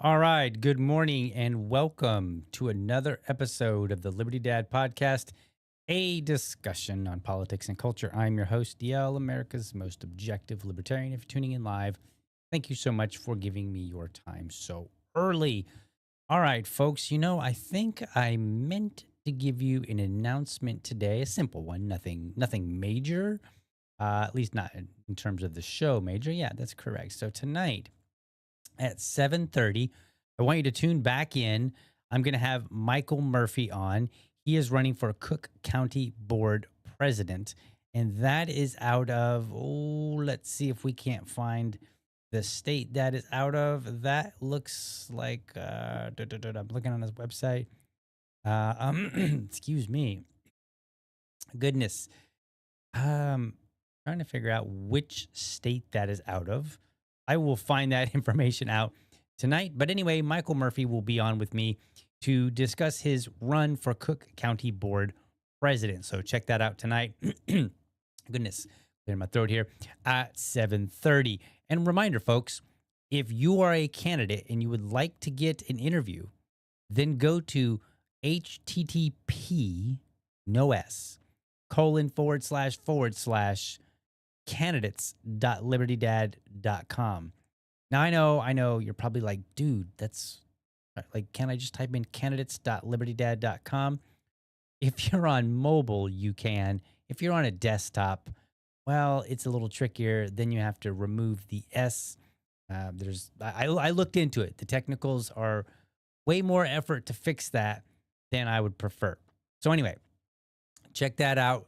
All right. Good morning and welcome to another episode of the Liberty Dad podcast, a discussion on politics and culture. I'm your host, DL, America's most objective libertarian. If you're tuning in live, thank you so much for giving me your time so early. All right, folks, I think I meant to give you an announcement today, a simple one, nothing major, at least not in terms of the show major. Yeah, that's correct. So tonight, at 7:30. I want you to tune back in. I'm going to have Michael Murphy on. He is running for Cook County Board President, and that is out of, let's see if we can't find the state that is out of. That looks like, I'm looking on his website. Excuse me. Goodness. Trying to figure out which state that is out of. I will find that information out tonight. But anyway, Michael Murphy will be on with me to discuss his run for Cook County Board President. So check that out tonight. Goodness, clearing my throat here at 7:30. And reminder, folks, if you are a candidate and you would like to get an interview, then go to http no s :// candidates.libertydad.com. Now, I know you're probably like, dude, that's Like, can I just type in candidates.libertydad.com? If you're on mobile, you can. If you're on a desktop, well, it's a little trickier. Then you have to remove the S. I looked into it. The technicals are way more effort to fix that than I would prefer. So anyway, check that out.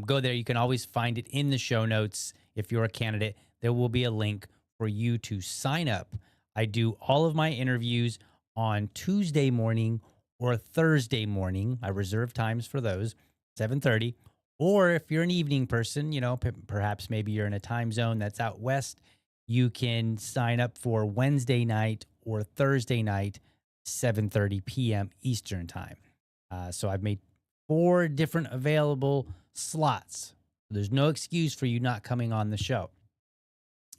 Go there. You can always find it in the show notes. If you're a candidate, there will be a link for you to sign up. I do all of my interviews on Tuesday morning or Thursday morning. I reserve times for those, 7:30. Or if you're an evening person, perhaps maybe you're in a time zone that's out west, you can sign up for Wednesday night or Thursday night, 7:30 p.m. Eastern time. So I've made 4 different available slots. There's no excuse for you not coming on the show.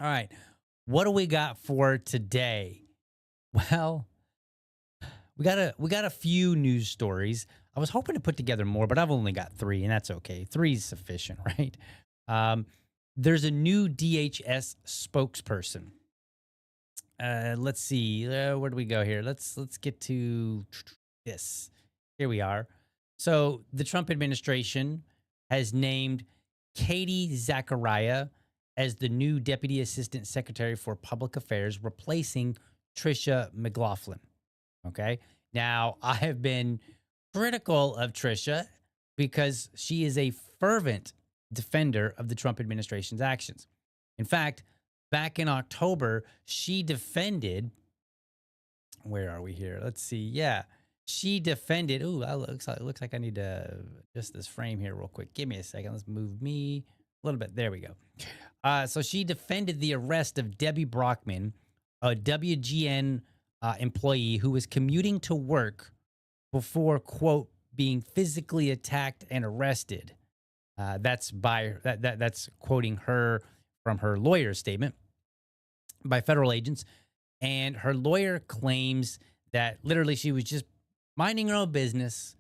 All right. What do we got for today? Well, we got a few news stories. I was hoping to put together more, but I've only got 3, and that's okay. 3 is sufficient, right? Um, there's a new DHS spokesperson. Let's see. Where do we go here? Let's get to this. Here we are. So the Trump administration has named Katie Zachariah as the new Deputy Assistant Secretary for Public Affairs, replacing Tricia McLaughlin. Okay. Now, I have been critical of Tricia because she is a fervent defender of the Trump administration's actions. In fact, back in October, she defended. Where are we here? Let's see. Yeah. She defended. Ooh, it looks like I need to adjust this frame here real quick. Give me a second. Let's move me a little bit. There we go. So she defended the arrest of Debbie Brockman, a WGN employee who was commuting to work before, quote, being physically attacked and arrested. That's quoting her from her lawyer's statement by federal agents. And her lawyer claims that literally she was just minding her own business,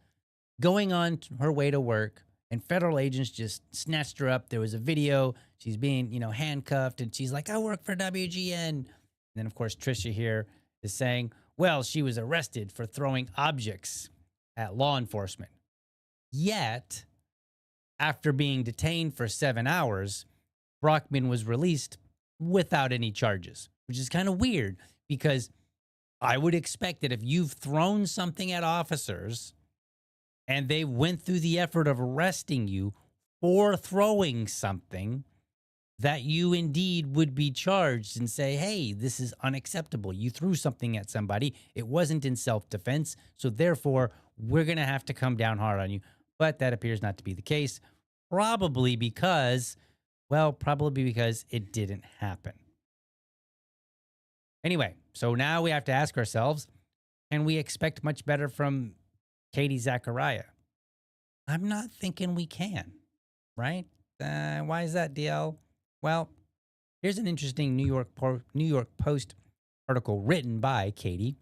going on her way to work, and federal agents just snatched her up. There was a video. She's being, handcuffed, and she's like, I work for WGN. And then, of course, Tricia here is saying, well, she was arrested for throwing objects at law enforcement. Yet, after being detained for 7 hours, Brockman was released without any charges, which is kind of weird because I would expect that if you've thrown something at officers and they went through the effort of arresting you for throwing something, that you indeed would be charged and say, hey, this is unacceptable. You threw something at somebody. It wasn't in self-defense. So therefore, we're going to have to come down hard on you. But that appears not to be the case. Probably because it didn't happen. Anyway, so now we have to ask ourselves, can we expect much better from Katie Zachariah? I'm not thinking we can, right? Why is that, DL? Well, here's an interesting New York Post article written by Katie,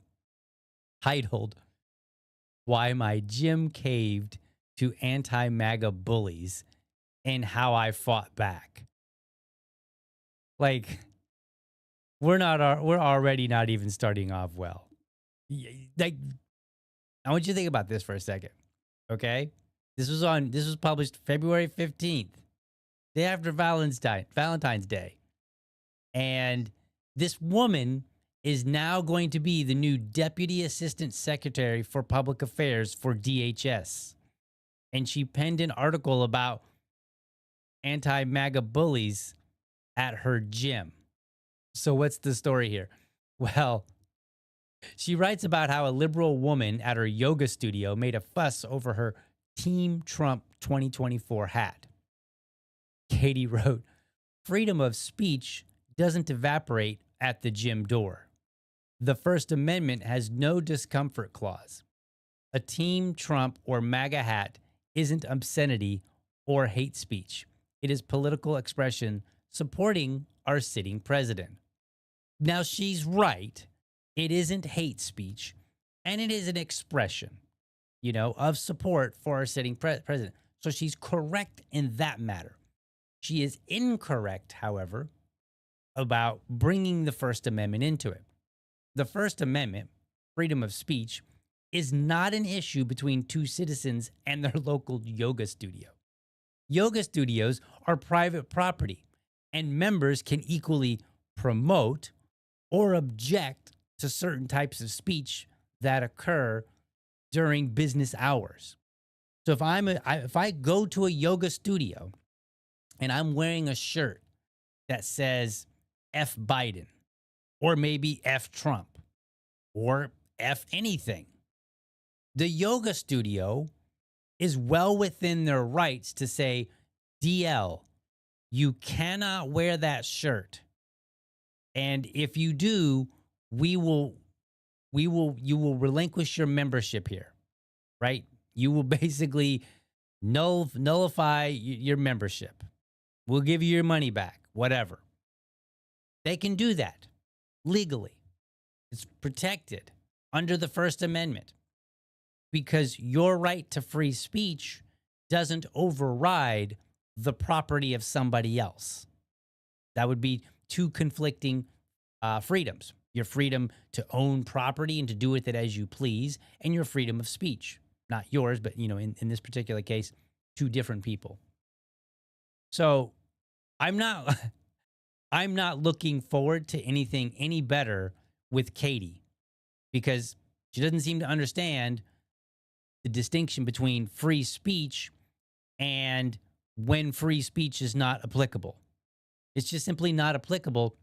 titled, Why My Gym Caved to Anti-MAGA Bullies and How I Fought Back. Like, we're already not even starting off well. Like, I want you to think about this for a second, okay? This was published February 15th, day after Valentine's Day. And this woman is now going to be the new Deputy Assistant Secretary for Public Affairs for DHS. And she penned an article about anti-MAGA bullies at her gym. So what's the story here? Well, she writes about how a liberal woman at her yoga studio made a fuss over her Team Trump 2024 hat. Katie wrote, freedom of speech doesn't evaporate at the gym door. The First Amendment has no discomfort clause. A Team Trump or MAGA hat isn't obscenity or hate speech. It is political expression supporting our sitting president. Now, she's right. It isn't hate speech, and it is an expression, of support for our sitting president. So she's correct in that matter. She is incorrect, however, about bringing the First Amendment into it. The First Amendment freedom of speech is not an issue between two citizens and their local yoga studio. Yoga studios are private property, and members can equally promote or object to certain types of speech that occur during business hours. So if I go to a yoga studio and I'm wearing a shirt that says F Biden or maybe F Trump or F anything, the yoga studio is well within their rights to say, DL, you cannot wear that shirt. And if you do, you will relinquish your membership here, right? You will basically nullify your membership. We'll give you your money back, whatever. They can do that legally. It's protected under the First Amendment because your right to free speech doesn't override the property of somebody else. That would be two conflicting freedoms. Your freedom to own property and to do with it as you please, and your freedom of speech. Not yours, but in this particular case, two different people. So I'm not I'm not looking forward to anything any better with Katie because she doesn't seem to understand the distinction between free speech and when free speech is not applicable. It's just simply not applicable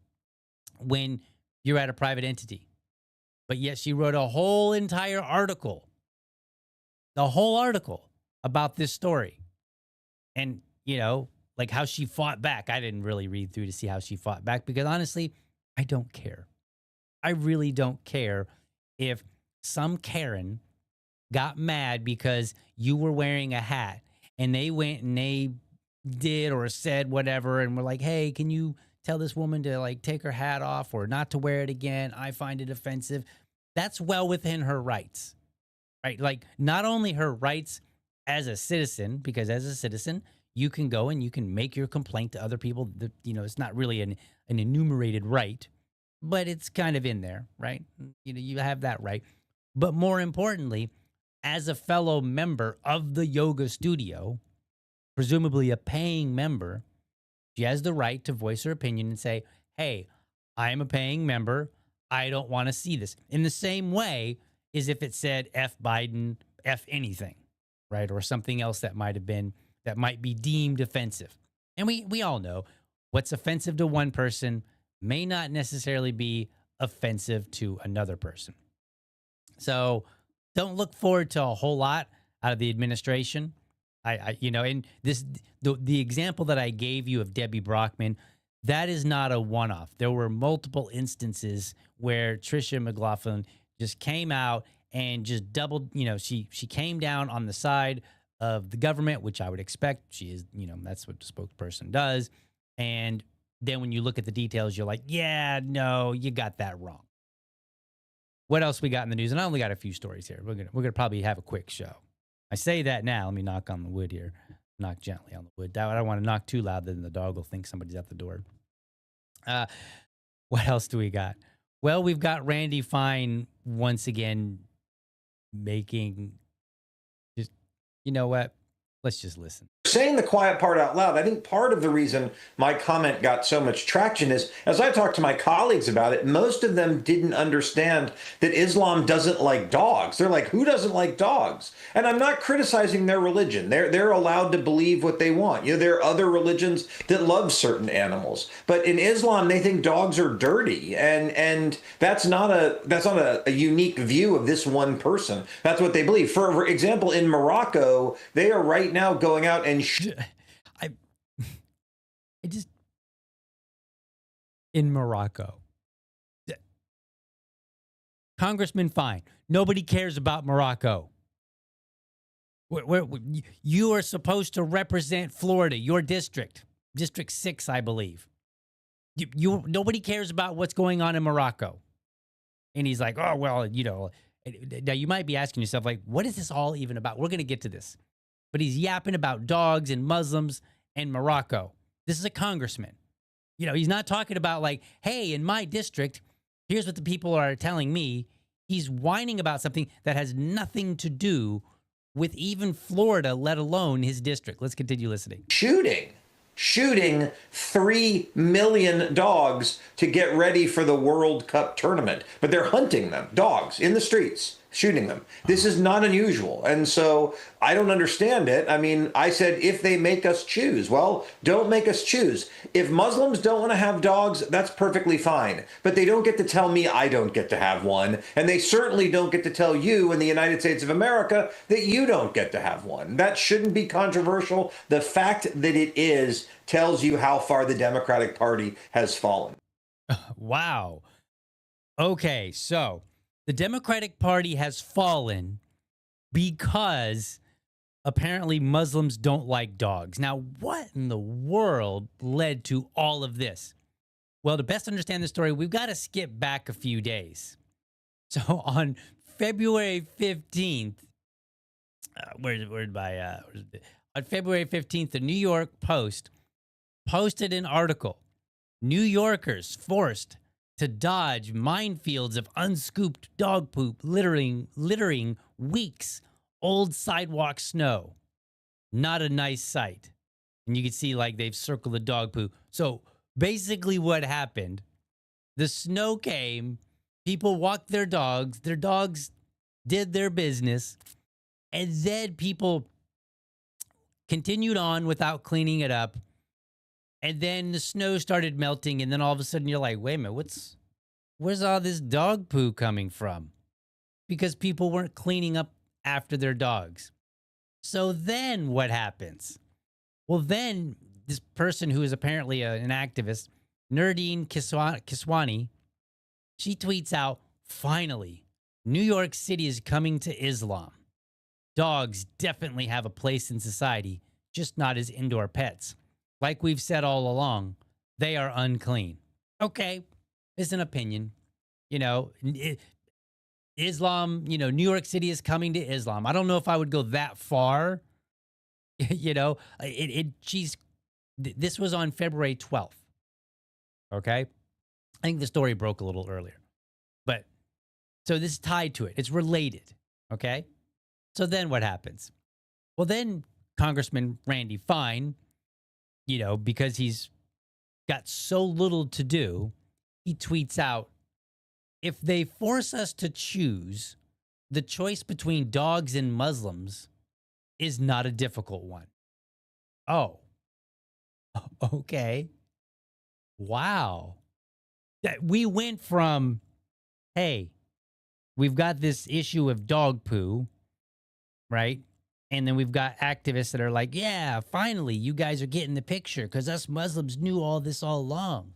when you're at a private entity. But yet she wrote a whole entire article, the whole article about this story. And, like how she fought back. I didn't really read through to see how she fought back because honestly, I don't care. I really don't care if some Karen got mad because you were wearing a hat and they went and they did or said whatever and were like, hey, can you tell this woman to like take her hat off or not to wear it again? I find it offensive. That's well within her rights, right? Like not only her rights as a citizen, because as a citizen, you can go and you can make your complaint to other people. That, it's not really an enumerated right, but it's kind of in there, right? You have that right. But more importantly, as a fellow member of the yoga studio, presumably a paying member, she has the right to voice her opinion and say, hey, I'm a paying member. I don't want to see this. In the same way as if it said F Biden, F anything, right? Or something else that might be deemed offensive. And we all know what's offensive to one person may not necessarily be offensive to another person. So don't look forward to a whole lot out of the administration. And the example that I gave you of Debbie Brockman, that is not a one-off. There were multiple instances where Tricia McLaughlin just came out and just doubled, she came down on the side of the government, which I would expect. She is, that's what the spokesperson does. And then when you look at the details, you're like, yeah, no, you got that wrong. What else we got in the news? And I only got a few stories here. We're gonna probably have a quick show. I say that now. Let me knock on the wood here. Knock gently on the wood. I don't want to knock too loud, then the dog will think somebody's at the door. What else do we got? Well, we've got Randy Fine once again making just, you know what? Let's just listen. Saying the quiet part out loud, I think part of the reason my comment got so much traction is, as I talked to my colleagues about it, most of them didn't understand that Islam doesn't like dogs. They're like, who doesn't like dogs? And I'm not criticizing their religion. They're allowed to believe what they want. There are other religions that love certain animals. But in Islam, they think dogs are dirty. And that's not a unique view of this one person. That's what they believe. For example, in Morocco, they are right now going out and I just in Morocco, Congressman Fine. Nobody cares about Morocco. You are supposed to represent Florida, your district, District 6, I believe. Nobody cares about what's going on in Morocco. And he's like, oh well, now you might be asking yourself, like, what is this all even about? We're going to get to this. But he's yapping about dogs and Muslims and Morocco. This is a congressman. He's not talking about like, hey, in my district, here's what the people are telling me. He's whining about something that has nothing to do with even Florida, let alone his district. Let's continue listening. Shooting 3 million dogs to get ready for the World Cup tournament. But they're hunting them, dogs, in the streets, shooting them. This is not unusual. And so I don't understand it. I mean, I said, if they make us choose, well, don't make us choose. If Muslims don't want to have dogs, that's perfectly fine. But they don't get to tell me I don't get to have one. And they certainly don't get to tell you in the United States of America that you don't get to have one. That shouldn't be controversial. The fact that it is tells you how far the Democratic Party has fallen. Wow. Okay, so the Democratic Party has fallen because apparently Muslims don't like dogs. Now, what in the world led to all of this? Well, to best understand the story, we've got to skip back a few days. So on February 15th, on February 15th, the New York Post posted an article. New Yorkers forced to dodge minefields of unscooped dog poop littering weeks old sidewalk snow. Not a nice sight. And you can see like they've circled the dog poo. So basically what happened, the snow came, people walked their dogs did their business, and then people continued on without cleaning it up. And then the snow started melting, and then all of a sudden you're like, wait a minute, where's all this dog poo coming from? Because people weren't cleaning up after their dogs. So then what happens? Well, then this person who is apparently an activist, Nerdine Kiswani, she tweets out, finally, New York City is coming to Islam. Dogs definitely have a place in society, just not as indoor pets. Like we've said all along, they are unclean. Okay, it's an opinion. Islam, New York City is coming to Islam. I don't know if I would go that far. This was on February 12th. Okay. I think the story broke a little earlier. But so this is tied to it. It's related. Okay. So then what happens? Well, then Congressman Randy Fine, because he's got so little to do, he tweets out, if they force us to choose, the choice between dogs and Muslims is not a difficult one. Oh, okay. Wow. We went from, hey, we've got this issue of dog poo, right? And then we've got activists that are like, yeah, finally, you guys are getting the picture because us Muslims knew all this all along.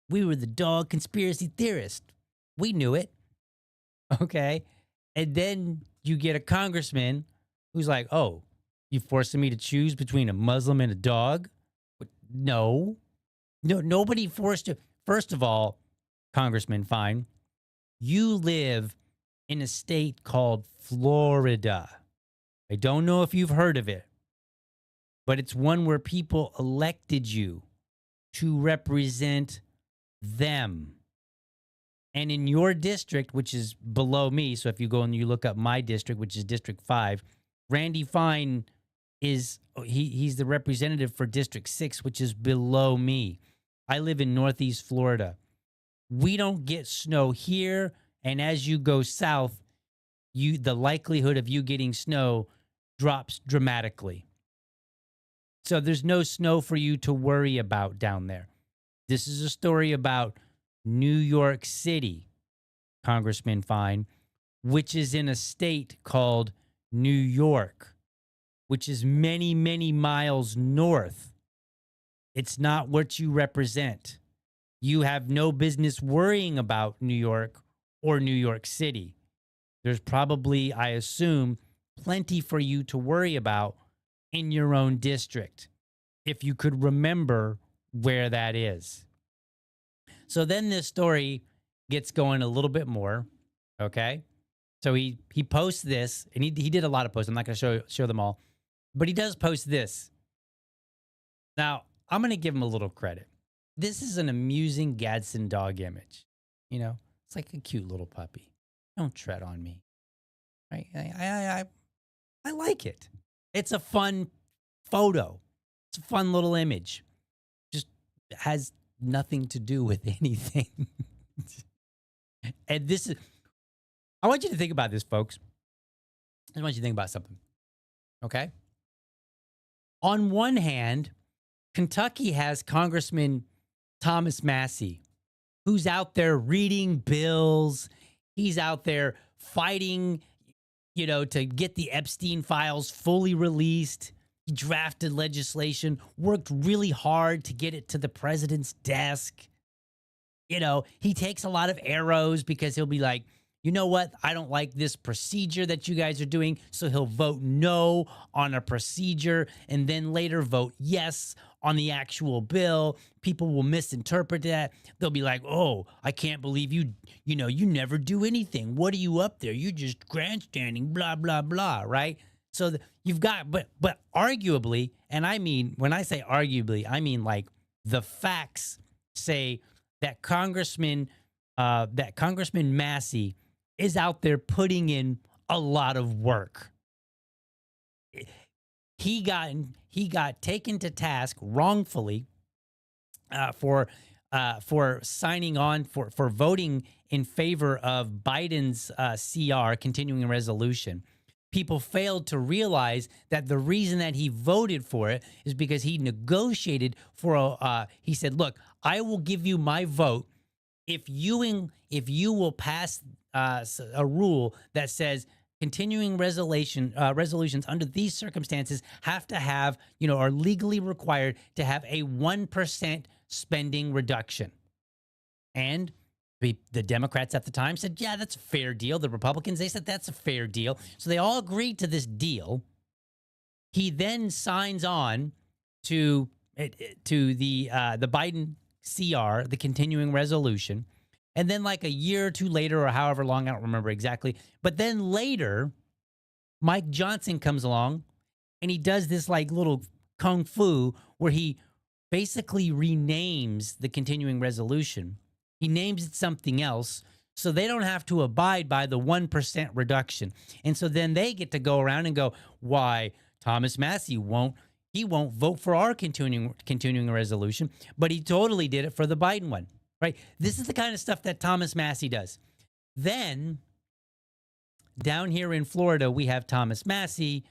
We were the dog conspiracy theorists. We knew it. Okay. And then you get a congressman who's like, oh, you forcing me to choose between a Muslim and a dog? No, nobody forced you. First of all, Congressman Fine, you live in a state called Florida. I don't know if you've heard of it, but it's one where people elected you to represent them. And in your district, which is below me, so if you go and you look up my district, which is District 5, Randy Fine he's the representative for District 6, which is below me. I live in Northeast Florida. We don't get snow here, and as you go south, the likelihood of you getting snow drops dramatically. So there's no snow for you to worry about down there. This is a story about New York City, Congressman Fine, which is in a state called New York, which is many, many miles north. It's not what you represent. You have no business worrying about New York or New York City. There's probably, I assume, plenty for you to worry about in your own district, if you could remember where that is. So then this story gets going a little bit more, okay? So he posts this, and he did a lot of posts. I'm not going to show them all, but he does post this. Now, I'm going to give him a little credit. This is an amusing Gadsden dog image. It's like a cute little puppy. Don't tread on me. Right? I like it. It's a fun photo. It's a fun little image. Just has nothing to do with anything. And this is, I want you to think about this, folks. I want you to think about something. Okay. On one hand, Kentucky has Congressman Thomas Massey, who's out there reading bills. He's out there fighting, to get the Epstein files fully released. He drafted legislation, worked really hard to get it to the president's desk. He takes a lot of arrows because he'll be like, you know what? I don't like this procedure that you guys are doing. So he'll vote no on a procedure and then later vote yes on the actual bill. People will misinterpret that. They'll be like, oh, I can't believe you never do anything. What are you up there? You're just grandstanding, blah, blah, blah, right? So you've got, but arguably, and I mean, when I say arguably, I mean like the facts say that Congressman Massey is out there putting in a lot of work. He got taken to task wrongfully for signing on for voting in favor of Biden's CR, continuing resolution. People failed to realize that the reason that he voted for it is because he negotiated for he said, look, I will give you my vote if you will pass a rule that says continuing resolutions under these circumstances have to have, are legally required to have a 1% spending reduction. And the Democrats at the time said, yeah, that's a fair deal. The Republicans, they said that's a fair deal. So they all agreed to this deal. He then signs on to the Biden CR, the continuing resolution. And then like a year or two later, or however long, I don't remember exactly. But then later, Mike Johnson comes along and he does this like little kung fu where he basically renames the continuing resolution. He names it something else so they don't have to abide by the 1% reduction. And so then they get to go around and go, why Thomas Massey won't vote for our continuing resolution, but he totally did it for the Biden one. Right? This is the kind of stuff that Thomas Massey does. Then, down here in Florida, we have Thomas Massey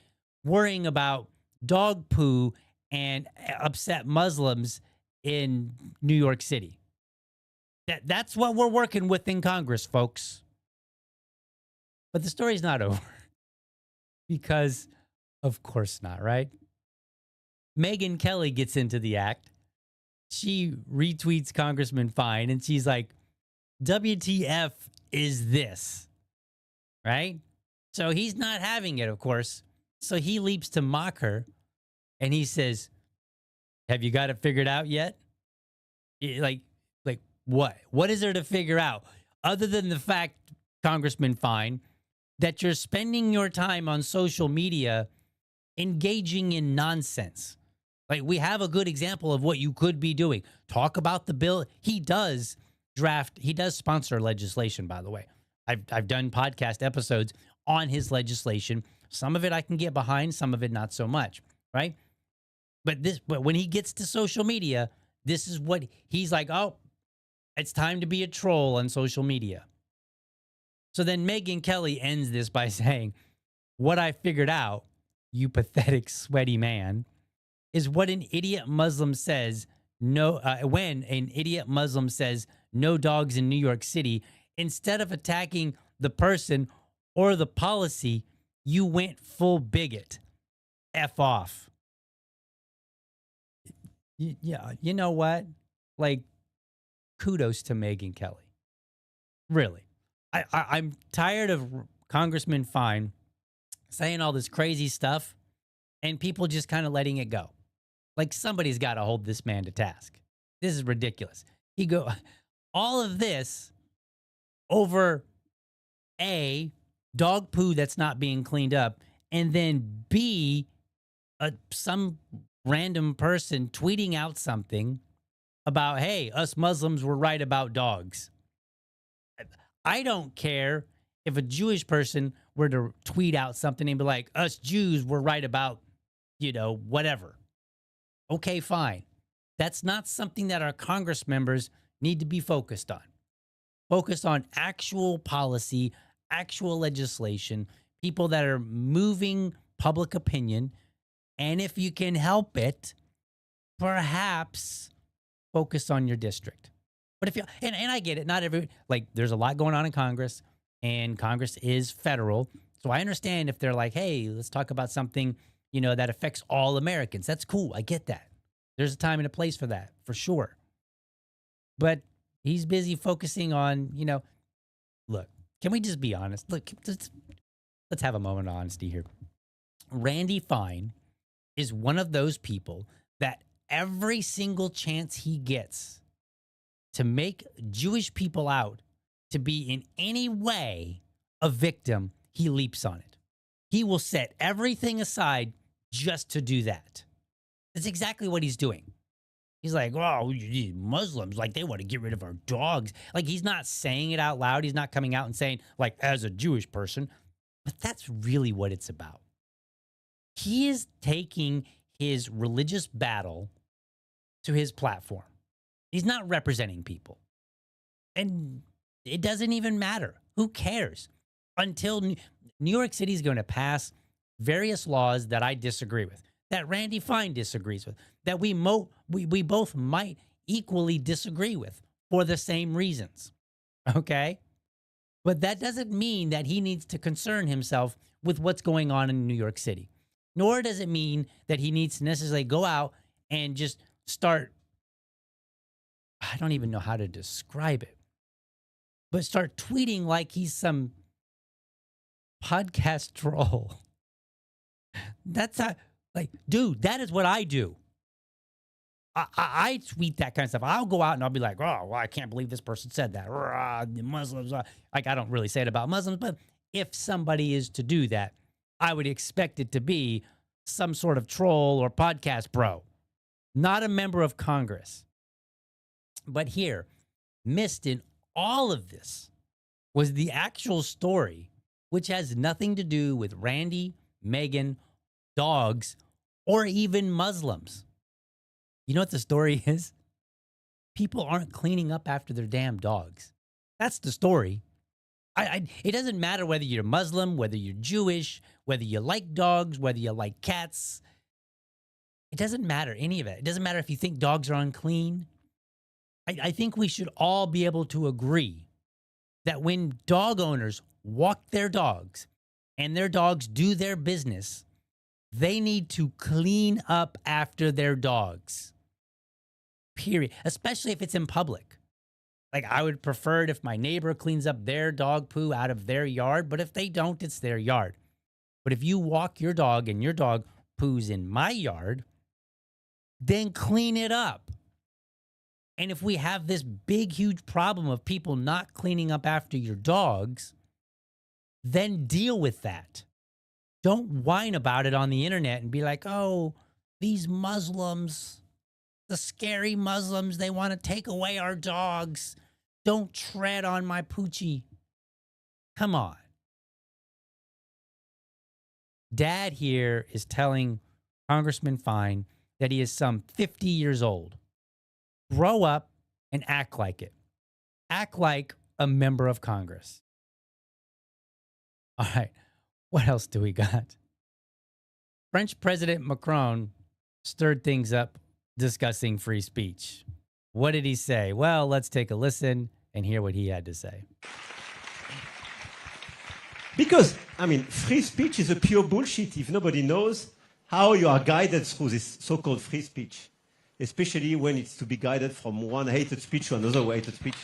worrying about dog poo and upset Muslims in New York City. That's what we're working with in Congress, folks. But the story's not over. Because, of course not, right? Megyn Kelly gets into the act. She retweets Congressman Fine and she's like, WTF is this? Right? So he's not having it, of course. So he leaps to mock her and he says, have you got it figured out yet? Like what? What is there to figure out? Other than the fact, Congressman Fine, that you're spending your time on social media engaging in nonsense. Like, we have a good example of what you could be doing. Talk about the bill. He does sponsor legislation, by the way. I've done podcast episodes on his legislation. Some of it I can get behind, some of it not so much, right? But when he gets to social media, this is what he's like, oh, it's time to be a troll on social media. So then Megyn Kelly ends this by saying, what I figured out, you pathetic, sweaty man, is what an idiot Muslim says when an idiot Muslim says no dogs in New York City, instead of attacking the person or the policy, you went full bigot. F off. Yeah, you know what? Like, kudos to Megyn Kelly. Really. I'm tired of Congressman Fine saying all this crazy stuff and people just kind of letting it go. Like, somebody's got to hold this man to task. This is ridiculous. All of this over A, dog poo that's not being cleaned up, and then B, some random person tweeting out something about, hey, us Muslims were right about dogs. I don't care if a Jewish person were to tweet out something and be like, us Jews were right about, whatever. Okay, fine. That's not something that our Congress members need to be focused on. Focus on actual policy, actual legislation, people that are moving public opinion. And if you can help it, perhaps focus on your district. But if you, and I get it, not every, like there's a lot going on in Congress and Congress is federal. So I understand if they're like, hey, let's talk about something, that affects all Americans. That's cool. I get that. There's a time and a place for that, for sure. But he's busy focusing on, look, can we just be honest? Look, let's have a moment of honesty here. Randy Fine is one of those people that every single chance he gets to make Jewish people out to be in any way a victim, he leaps on it. He will set everything aside just to do that. That's exactly what he's doing. He's like, oh, Muslims, like they want to get rid of our dogs. Like he's not saying it out loud. He's not coming out and saying, like, as a Jewish person. But that's really what it's about. He is taking his religious battle to his platform. He's not representing people. And it doesn't even matter. Who cares? Until New York City is going to pass various laws that I disagree with, that Randy Fine disagrees with, that we both might equally disagree with for the same reasons. Okay? But that doesn't mean that he needs to concern himself with what's going on in New York City. Nor does it mean that he needs to necessarily go out and just start, I don't even know how to describe it, but start tweeting like he's some podcast troll. That's not, like, dude, that is what I do. I tweet that kind of stuff. I'll go out and I'll be like, oh, well, I can't believe this person said that. The Muslims. Like, I don't really say it about Muslims, but if somebody is to do that, I would expect it to be some sort of troll or podcast bro, not a member of Congress. But here, missed in all of this was the actual story, which has nothing to do with Randy, Megan, dogs, or even Muslims. You know what the story is? People aren't cleaning up after their damn dogs. That's the story. It doesn't matter whether you're Muslim, whether you're Jewish, whether you like dogs, whether you like cats. It doesn't matter, any of it. It doesn't matter if you think dogs are unclean. I think we should all be able to agree that when dog owners walk their dogs and their dogs do their business, they need to clean up after their dogs. Period. Especially if it's in public. Like, I would prefer it if my neighbor cleans up their dog poo out of their yard, but if they don't, it's their yard. But if you walk your dog and your dog poos in my yard, then clean it up. And if we have this big, huge problem of people not cleaning up after your dogs, then deal with that. Don't whine about it on the internet and be like, oh, these Muslims, the scary Muslims, they want to take away our dogs. Don't tread on my poochie. Come on. Dad here is telling Congressman Fine that he is some 50 years old. Grow up and act like it. Act like a member of Congress. All right. What else do we got? French President Macron stirred things up discussing free speech. What did he say? Well, let's take a listen and hear what he had to say. Because, free speech is a pure bullshit if nobody knows how you are guided through this so-called free speech, especially when it's to be guided from one hated speech to another hated speech.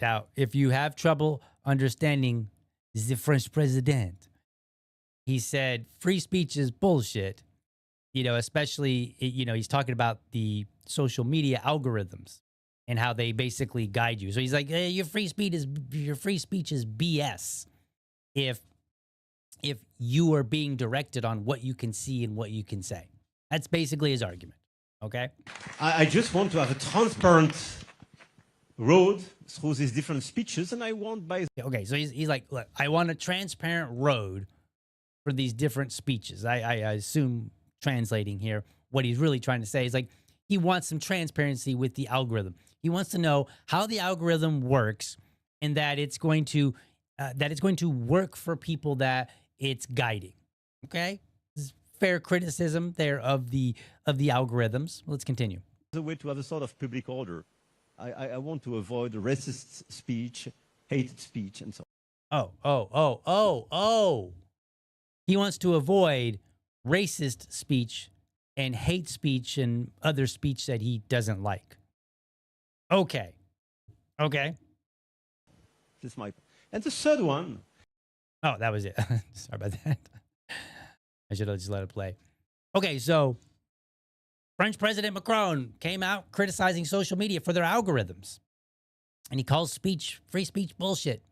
Now, if you have trouble understanding the French president, he said free speech is bullshit, especially, he's talking about the social media algorithms and how they basically guide you. So he's like, hey, your free speech is BS if you are being directed on what you can see and what you can say. That's basically his argument. Okay. I just want to have a transparent road through these different speeches, and I want by Okay, so he's like, look, I want a transparent road for these different speeches. I assume translating here, what he's really trying to say is like he wants some transparency with the algorithm. He wants to know how the algorithm works and that it's going to work for people that it's guiding. Okay, this is fair criticism there of the algorithms. Let's continue. the way to have a sort of public order. I want to avoid racist speech, hated speech, and so on. Oh. He wants to avoid racist speech and hate speech and other speech that he doesn't like. Okay. This is my. And the third one. Oh, that was it. Sorry about that. I should have just let it play. Okay, so French President Macron came out criticizing social media for their algorithms. And he calls free speech bullshit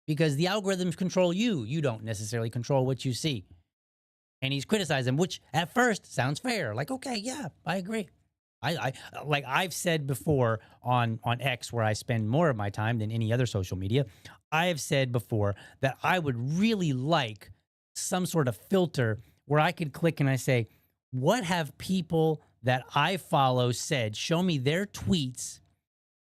because the algorithms control you. You don't necessarily control what you see. And he's criticizing, which at first sounds fair. Like, okay, yeah, I agree. Like I've said before on X, where I spend more of my time than any other social media, I have said before that I would really like some sort of filter where I could click and I say, what have people that I follow said? Show me their tweets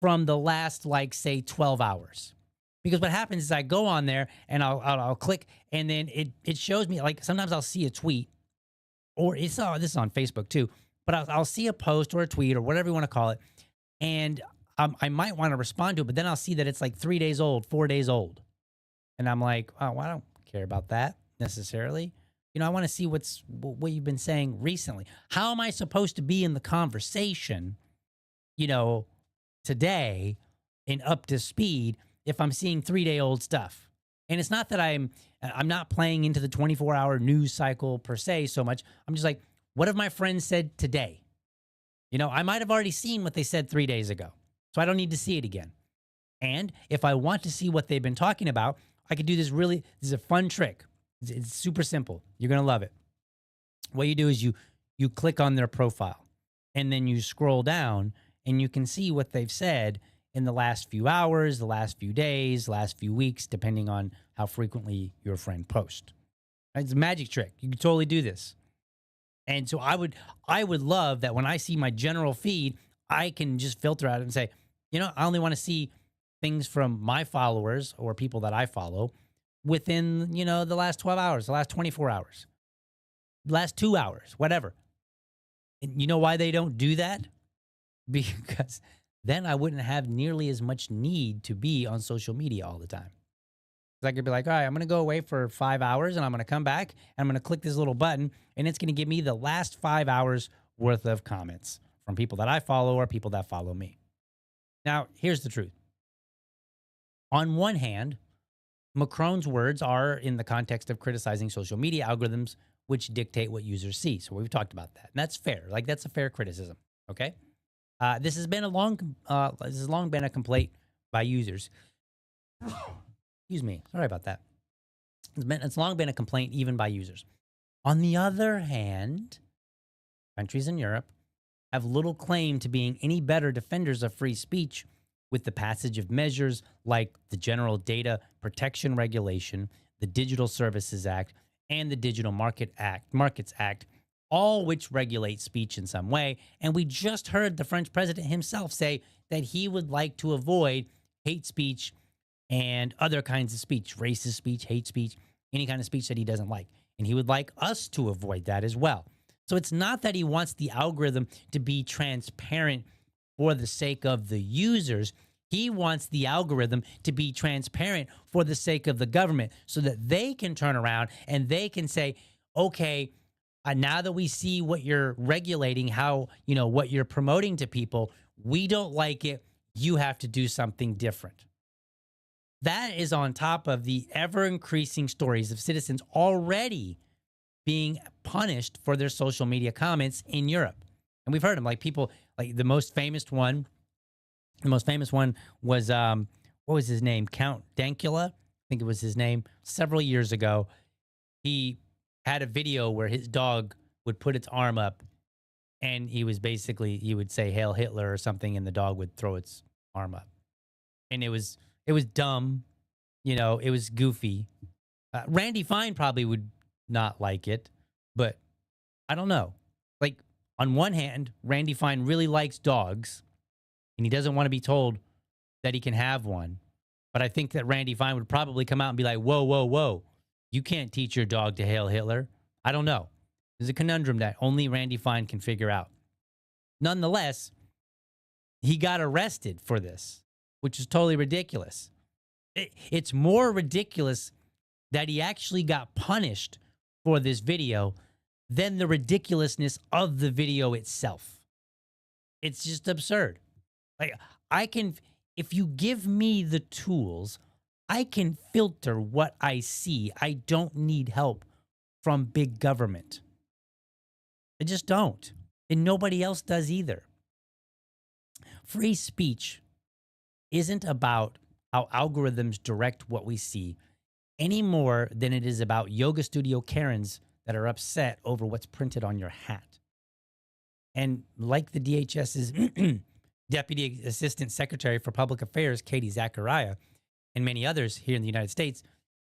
from the last, like, say, 12 hours. Because what happens is I go on there and I'll click and then it shows me, like, sometimes I'll see a tweet, or this is on Facebook too, but I'll see a post or a tweet or whatever you want to call it, and I might want to respond to it, but then I'll see that it's like 3 days old, 4 days old, and I'm like, oh, well, I don't care about that necessarily. You know, I want to see what you've been saying recently. How am I supposed to be in the conversation, you know, today and up to speed if I'm seeing 3-day-old stuff? And it's not that I'm not playing into the 24-hour news cycle per se so much. I'm just like, what have my friends said today? You know, I might have already seen what they said 3 days ago, so I don't need to see it again. And if I want to see what they've been talking about, I could do this. This is a fun trick. It's super simple. You're going to love it. What you do is you click on their profile and then you scroll down and you can see what they've said in the last few hours, the last few days, the last few weeks, depending on how frequently your friend posts. It's a magic trick. You can totally do this. And so I would love that when I see my general feed, I can just filter out and say, you know, I only want to see things from my followers or people that I follow within, you know, the last 12 hours, the last 24 hours, the last 2 hours, whatever. And you know why they don't do that? Because then I wouldn't have nearly as much need to be on social media all the time. I could be like, all right, I'm going to go away for 5 hours and I'm going to come back and I'm going to click this little button and it's going to give me the last 5 hours worth of comments from people that I follow or people that follow me. Now, here's the truth. On one hand, Macron's words are in the context of criticizing social media algorithms, which dictate what users see. So we've talked about that. And that's fair. Like, that's a fair criticism. Okay. This has long been a complaint by users. Excuse me. Sorry about that. It's long been a complaint even by users. On the other hand, countries in Europe have little claim to being any better defenders of free speech with the passage of measures like the General Data Protection Regulation, the Digital Services Act, and the Digital Markets Act, all which regulate speech in some way. And we just heard the French president himself say that he would like to avoid hate speech and other kinds of speech, racist speech, hate speech, any kind of speech that he doesn't like. And he would like us to avoid that as well. So it's not that he wants the algorithm to be transparent for the sake of the users. He wants the algorithm to be transparent for the sake of the government so that they can turn around and they can say, okay, now that we see what you're regulating, how, you know, what you're promoting to people, we don't like it. You have to do something different. That is on top of the ever-increasing stories of citizens already being punished for their social media comments in Europe. And we've heard them, like people, like the most famous one was, what was his name? Count Dankula, I think it was his name. Several years ago, he had a video where his dog would put its arm up and he would say Hail Hitler or something, and the dog would throw its arm up. and it was dumb. It was goofy. Randy Fine probably would not like it, but I don't know. Like, on one hand, Randy Fine really likes dogs, and he doesn't want to be told that he can have one. But I think that Randy Fine would probably come out and be like, whoa, whoa, whoa. You can't teach your dog to hail Hitler. I don't know. There's a conundrum that only Randy Fine can figure out. Nonetheless, he got arrested for this, which is totally ridiculous. It's more ridiculous that he actually got punished for this video than the ridiculousness of the video itself. It's just absurd. Like, if you give me the tools, I can filter what I see. I don't need help from big government. I just don't. And nobody else does either. Free speech isn't about how algorithms direct what we see any more than it is about yoga studio Karens that are upset over what's printed on your hat. And like the DHS's Deputy Assistant Secretary for Public Affairs, Katie Zachariah, and many others here in the United States,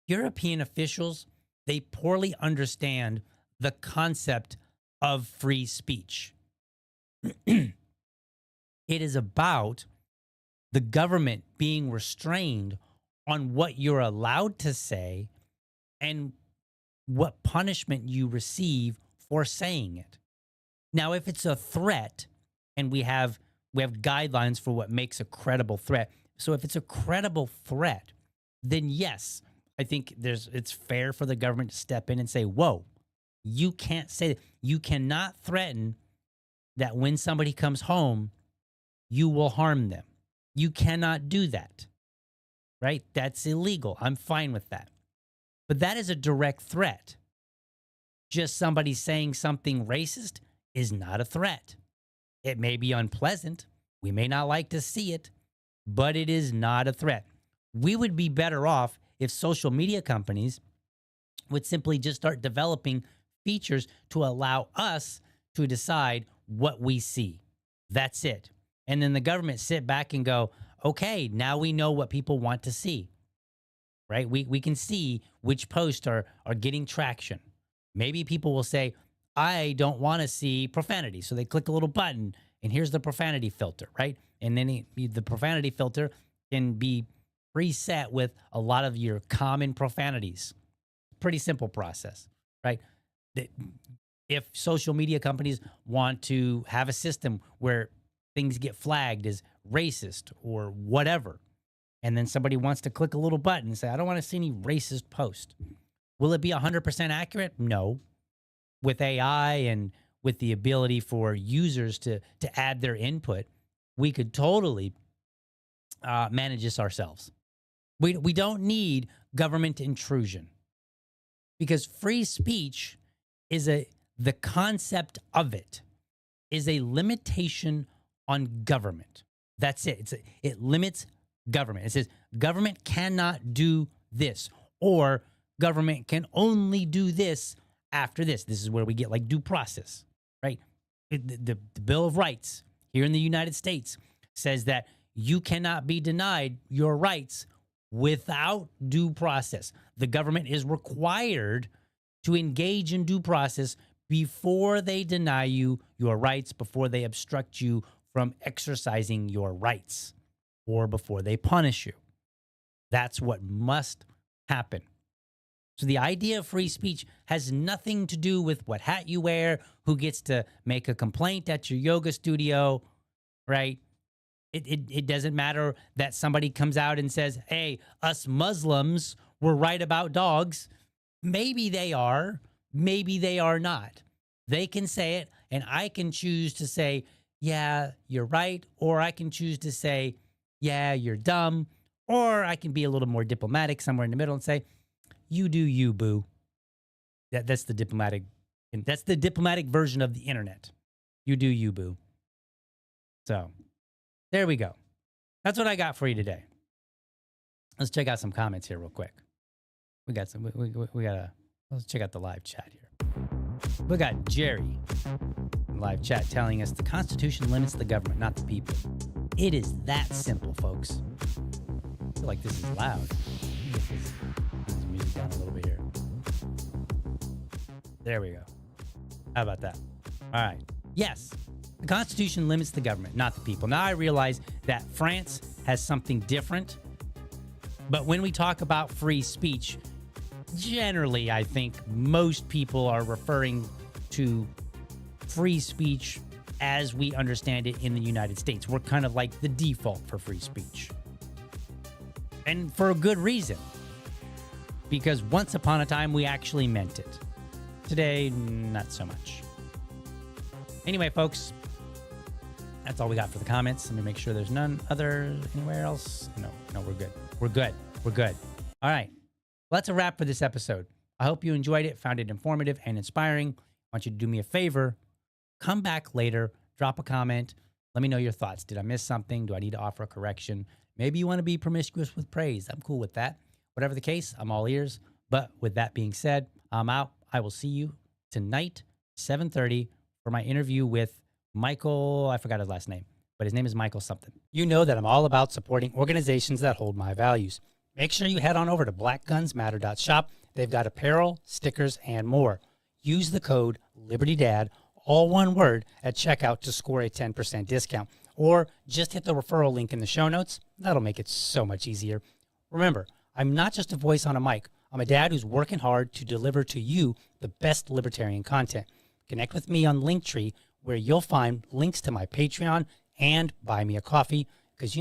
European officials, they poorly understand the concept of free speech. It is about the government being restrained on what you're allowed to say and what punishment you receive for saying it. Now, if it's a threat, and we have guidelines for what makes a credible threat. So if it's a credible threat, then yes, I think it's fair for the government to step in and say, whoa, you can't say that. You cannot threaten that when somebody comes home, you will harm them. You cannot do that, right? That's illegal. I'm fine with that. But that is a direct threat. Just somebody saying something racist is not a threat. It may be unpleasant. We may not like to see it, but it is not a threat. We would be better off if social media companies would simply just start developing features to allow us to decide what we see. That's it. And then the government sit back and go, okay, now we know what people want to see, right? We can see which posts are getting traction. Maybe people will say, I don't want to see profanity. So they click a little button and here's the profanity filter, right? And then the profanity filter can be preset with a lot of your common profanities. Pretty simple process, right? If social media companies want to have a system where things get flagged as racist or whatever, and then somebody wants to click a little button and say, I don't want to see any racist post. Will it be 100% accurate? No. With AI and with the ability for users to add their input, we could totally manage this ourselves. We don't need government intrusion, because free speech is the concept of it is a limitation on government. That's it. It limits government. It says government cannot do this, or government can only do this after this. This is where we get like due process, right? The Bill of Rights here in the United States says that you cannot be denied your rights without due process. The government is required to engage in due process before they deny you your rights, before they obstruct you from exercising your rights, or before they punish you. That's what must happen. So the idea of free speech has nothing to do with what hat you wear, who gets to make a complaint at your yoga studio, right? It doesn't matter that somebody comes out and says, hey, us Muslims were right about dogs. Maybe they are. Maybe they are not. They can say it, and I can choose to say, yeah, you're right, or I can choose to say, yeah, you're dumb, or I can be a little more diplomatic somewhere in the middle and say, you do you, boo. That's the diplomatic version of the internet. You do you, boo. So there we go. That's what I got for you today. Let's check out some comments here real quick. We got some. Let's check out the live chat here. We got Jerry in live chat telling us the Constitution limits the government, not the people. It is that simple, folks. feel like this is loud. Get this music down a little bit here. There we go. How about that? All right. Yes, the Constitution limits the government, not the people. Now I realize that France has something different, but when we talk about free speech, generally I think most people are referring to free speech as we understand it in the United States. We're kind of like the default for free speech. And for a good reason. Because once upon a time, we actually meant it. Today, not so much. Anyway, folks, that's all we got for the comments. Let me make sure there's none other anywhere else. No, we're good. We're good. All right. Well, that's a wrap for this episode. I hope you enjoyed it, found it informative and inspiring. I want you to do me a favor. Come back later, drop a comment. Let me know your thoughts. Did I miss something? Do I need to offer a correction? Maybe you want to be promiscuous with praise. I'm cool with that. Whatever the case, I'm all ears. But with that being said, I'm out. I will see you tonight, 7:30, for my interview with Michael. I forgot his last name, but his name is Michael something. You know that I'm all about supporting organizations that hold my values. Make sure you head on over to blackgunsmatter.shop. They've got apparel, stickers, and more. Use the code LibertyDad, all one word, at checkout to score a 10% discount. Or just hit the referral link in the show notes. That'll make it so much easier. Remember, I'm not just a voice on a mic. I'm a dad who's working hard to deliver to you the best libertarian content. Connect with me on Linktree, where you'll find links to my Patreon and Buy Me a Coffee, because,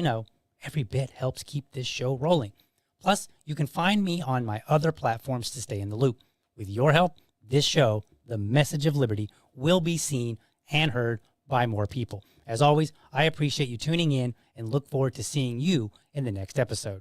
every bit helps keep this show rolling. Plus, you can find me on my other platforms to stay in the loop. With your help, this show, The Message of Liberty, will be seen and heard by more people. As always, I appreciate you tuning in and look forward to seeing you in the next episode.